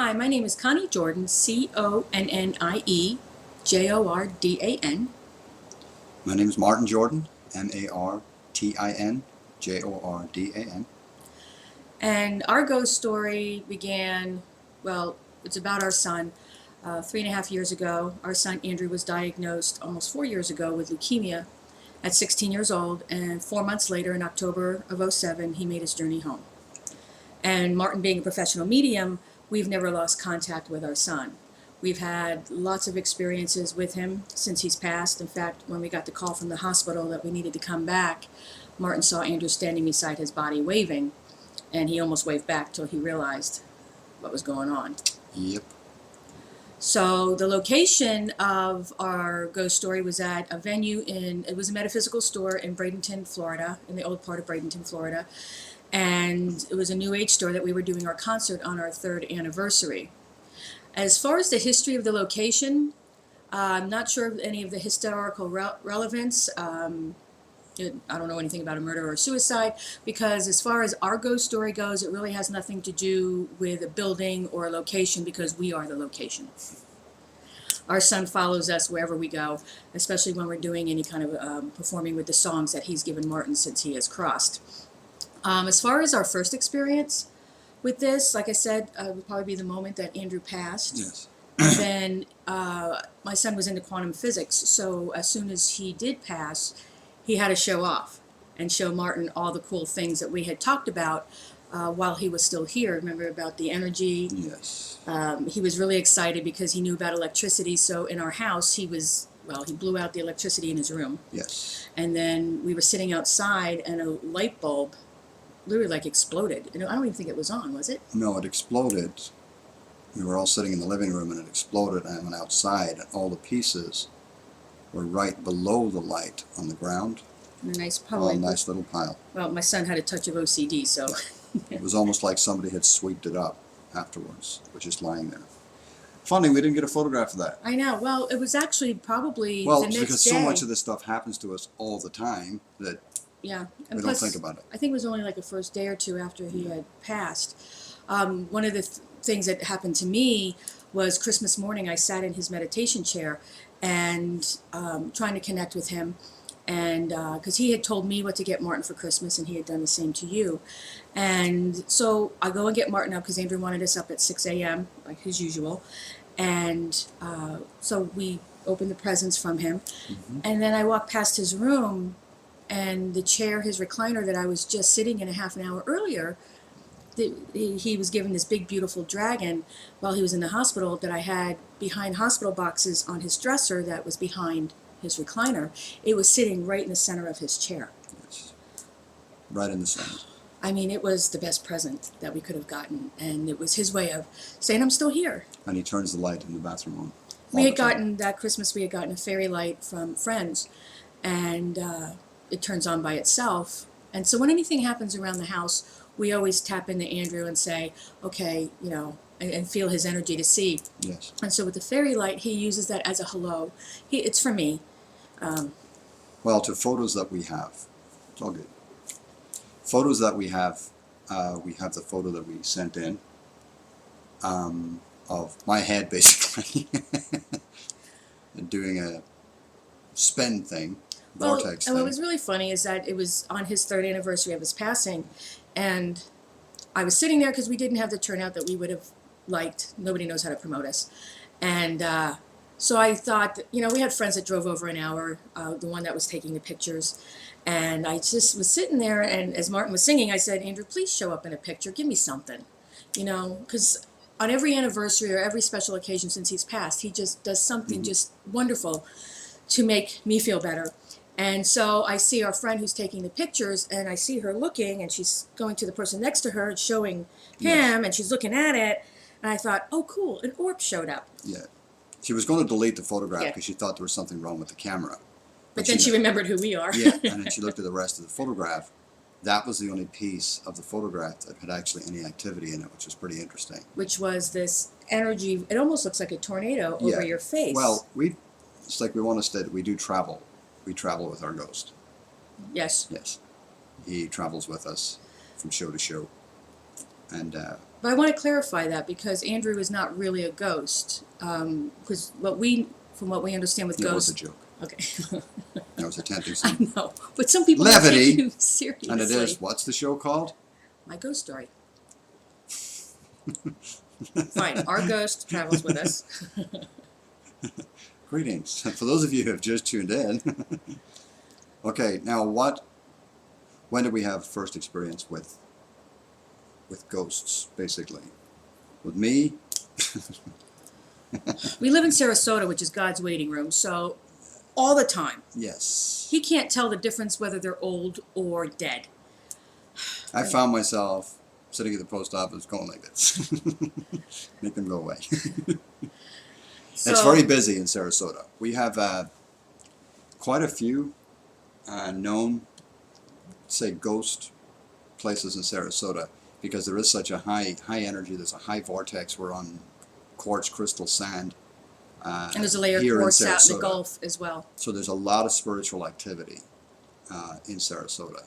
Hi, my name is Connie Jordan, Connie Jordan. My name is Martin Jordan, Martin Jordan. And our ghost story began, well, it's about our son. 3.5 years ago, our son Andrew was diagnosed almost 4 years ago with leukemia at 16 years old, and 4 months later, in October of '07, he made his journey home. And Martin, being a professional medium, we've never lost contact with our son. We've had lots of experiences with him since he's passed. In fact, when we got the call from the hospital that we needed to come back, Martin saw Andrew standing beside his body waving, and he almost waved back till he realized what was going on. Yep. So the location of our ghost story was at a venue it was a metaphysical store in Bradenton, Florida, in the old part of Bradenton, Florida. And it was a New Age store that we were doing our concert on our 3rd anniversary. As far as the history of the location, I'm not sure of any of the historical relevance. I don't know anything about a murder or suicide, because as far as our ghost story goes, it really has nothing to do with a building or a location, because we are the location. Our son follows us wherever we go, especially when we're doing any kind of performing with the songs that he's given Martin since he has crossed. As far as our first experience with this, like I said, would probably be the moment that Andrew passed. Yes. And then my son was into quantum physics, so as soon as he did pass, he had to show off and show Martin all the cool things that we had talked about while he was still here. Remember about the energy? Yes. He was really excited because he knew about electricity, so in our house he blew out the electricity in his room. Yes. And then we were sitting outside and a light bulb literally exploded. I don't even think it was on, was it? No, it exploded. We were all sitting in the living room and it exploded, and I went outside and all the pieces were right below the light on the ground. And a nice Oh, pile. a nice little pile. Well, my son had a touch of OCD, so It was almost like somebody had sweeped it up afterwards. It was just lying there. Funny, we didn't get a photograph of that. I know. Well, it was actually probably Well, the next because day. so much of this stuff happens to us all the time that Yeah, and we plus, don't think about it. I think it was only the first day or two after he had passed. One of the things that happened to me was Christmas morning. I sat in his meditation chair and trying to connect with him, and because he had told me what to get Martin for Christmas, and he had done the same to you. And so I go and get Martin up because Andrew wanted us up at 6 a.m. like his usual, and so we opened the presents from him, and then I walked past his room, and the chair, his recliner that I was just sitting in a half an hour earlier, he was given this big beautiful dragon while he was in the hospital that I had behind hospital boxes on his dresser that was behind his recliner. It was sitting right in the center of his chair. Yes. Right in the center. I mean, it was the best present that we could have gotten, and it was his way of saying, I'm still here. And he turns the light in the bathroom on. We had gotten, that Christmas, we had gotten a fairy light from friends, and it turns on by itself. And so when anything happens around the house, we always tap into Andrew and say, okay, and feel his energy to see. Yes. And so with the fairy light, he uses that as a hello. It's for me. Well, to photos that we have, it's all good. Photos that we have the photo that we sent in of my head basically and doing a spin thing, vortex and thing. what was really funny is that it was on his 3rd anniversary of his passing, and I was sitting there because we didn't have the turnout that we would have liked. Nobody knows how to promote us. And so I thought, we had friends that drove over an hour, the one that was taking the pictures. And I just was sitting there, and as Martin was singing, I said, Andrew, please show up in a picture. Give me something. Because on every anniversary or every special occasion since he's passed, he just does something just wonderful to make me feel better. And so I see our friend who's taking the pictures, and I see her looking, and she's going to the person next to her and showing him, and she's looking at it. And I thought, oh, cool, an orb showed up. Yeah. She was going to delete the photograph Yeah. because she thought there was something wrong with the camera. But then she remembered who we are. Yeah, and then she looked at the rest of the photograph. That was the only piece of the photograph that had actually any activity in it, which was pretty interesting. Which was this energy. It almost looks like a tornado over your face. Well, it's like we want to state, we do travel. We travel with our ghost. Yes. Yes. He travels with us from show to show. And But I want to clarify that because Andrew is not really a ghost. Because from what we understand with it was ghosts, a joke. okay, I was attempting I some know, but some people don't levity, take you seriously. and it is, what's the show called? My Ghost Story. Fine, our ghost travels with us. Greetings. For those of you who have just tuned in. Okay, now when did we have first experience with ghosts, basically? With me? We live in Sarasota, which is God's waiting room, so all the time. Yes. He can't tell the difference whether they're old or dead. I found myself sitting at the post office going like this. Make them go away. So, It's very busy in Sarasota. We have quite a few known, say, ghost places in Sarasota because there is such a high energy. There's a high vortex. We're on quartz crystal sand. and there's a layer of here in quartz out in the Sarasota. Gulf as well. So there's a lot of spiritual activity in Sarasota.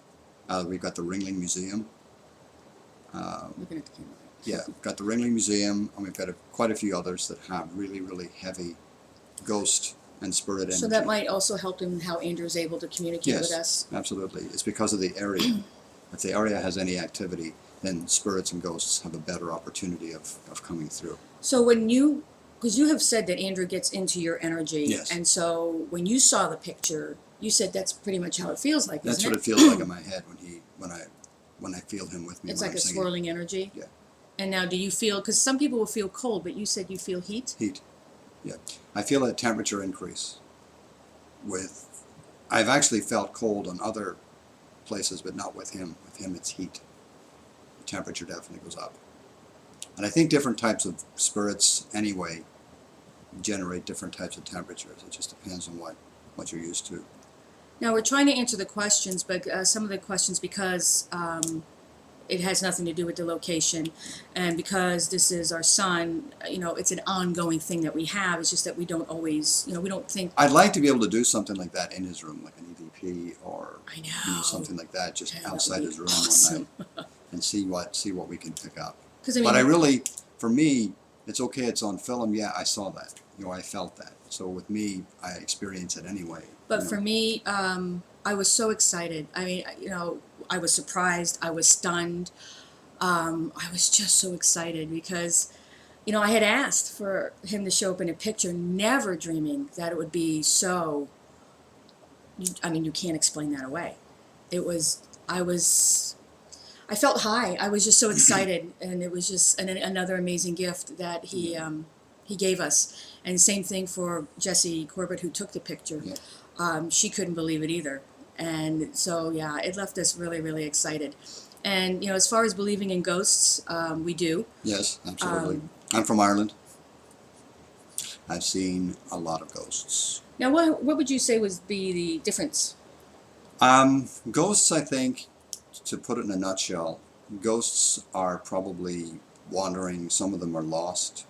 We've got the Ringling Museum. Looking at the camera. Yeah, we've got the Ringling Museum, and we've got quite a few others that have really, really heavy ghost and spirit energy. So that might also help in how Andrew's able to communicate with Yes, us. absolutely. It's because of the area. If the area has any activity, then spirits and ghosts have a better opportunity of coming through. So because you have said that Andrew gets into your energy, Yes. and so when you saw the picture, you said that's pretty much how it feels like, That's isn't what it? it feels like in my head when I feel him with me. It's when like I'm a singing. swirling energy. Yeah. And now, do you feel? Because some people will feel cold, but you said you feel heat. Heat. Yeah. I feel a temperature increase. I've actually felt cold on other places, but not with him. With him, it's heat. The temperature definitely goes up. And I think different types of spirits, anyway, generate different types of temperatures. It just depends on what you're used to. Now we're trying to answer the questions, but some of the questions because it has nothing to do with the location, and because this is our son, it's an ongoing thing that we have. It's just that we don't always, we don't think. I'd like to be able to do something like that in his room, like an EVP or I know. something like that, just Yeah, that outside would his be room awesome. one night, and see what we can pick up. Because But for me, it's okay. It's on film. Yeah, I saw that. I felt that. So with me, I experience it anyway. But for me, I was so excited. I mean, I was surprised. I was stunned. I was just so excited because, I had asked for him to show up in a picture, never dreaming that it would be so. You can't explain that away. I felt high. I was just so excited, and it was just another amazing gift that he gave us. And same thing for Jessie Corbett, who took the picture. Yeah. She couldn't believe it either. And so, yeah, it left us really, really excited. And, as far as believing in ghosts, we do. Yes, absolutely. I'm from Ireland. I've seen a lot of ghosts. Now, what would you say would be the difference? Ghosts, I think, to put it in a nutshell, ghosts are probably wandering. Some of them are lost.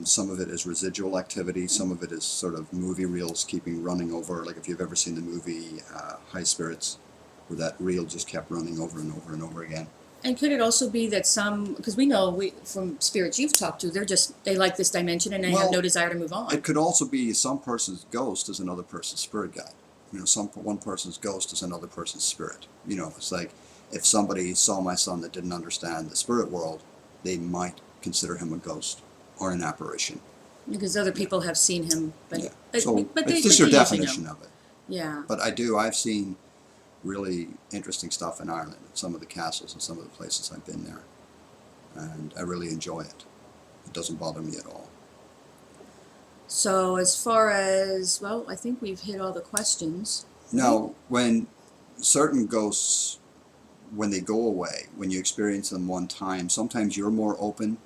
Some of it is residual activity. Some of it is sort of movie reels keeping running over. Like if you've ever seen the movie High Spirits, where that reel just kept running over and over and over again. And could it also be that because we know from spirits you've talked to, they like this dimension and they have no desire to move on. It could also be some person's ghost is another person's spirit guide. One person's ghost is another person's spirit. It's like if somebody saw my son that didn't understand the spirit world, they might consider him a ghost or an apparition. Because other people have seen him, but Yeah. but, So but they, it's just but your they usually definition know. of it. Yeah. But I've seen really interesting stuff in Ireland, at some of the castles and some of the places I've been there. And I really enjoy it. It doesn't bother me at all. So as far as, I think we've hit all the questions. Now, when certain ghosts, when they go away, when you experience them one time, sometimes you're more open,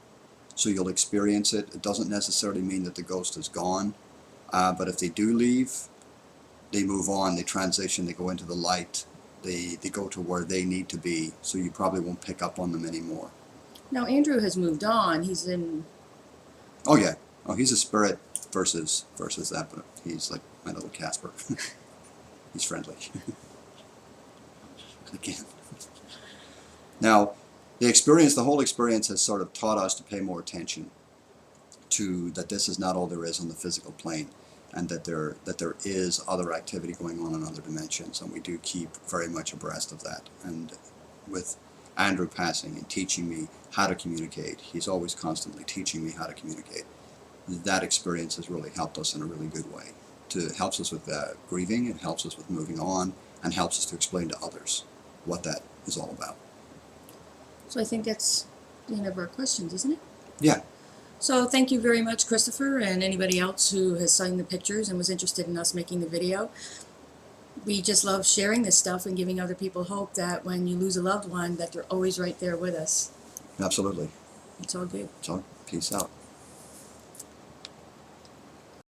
so you'll experience it. It doesn't necessarily mean that the ghost is gone, but if they do leave, they move on, they transition, they go into the light, they go to where they need to be, so you probably won't pick up on them anymore. Now Andrew has moved on. He's in. Oh yeah. Oh, he's a spirit versus that, but he's like my little Casper. He's friendly. Again. Now, The whole experience has sort of taught us to pay more attention to that this is not all there is on the physical plane, and that there is other activity going on in other dimensions, and we do keep very much abreast of that. And with Andrew passing and teaching me how to communicate, he's always constantly teaching me how to communicate. That experience has really helped us in a really good way. It helps us with grieving, it helps us with moving on, and helps us to explain to others what that is all about. So I think that's the end of our questions, isn't it? Yeah. So thank you very much, Christopher, and anybody else who has seen the pictures and was interested in us making the video. We just love sharing this stuff and giving other people hope that when you lose a loved one, that they're always right there with us. Absolutely. It's all good. So, peace out.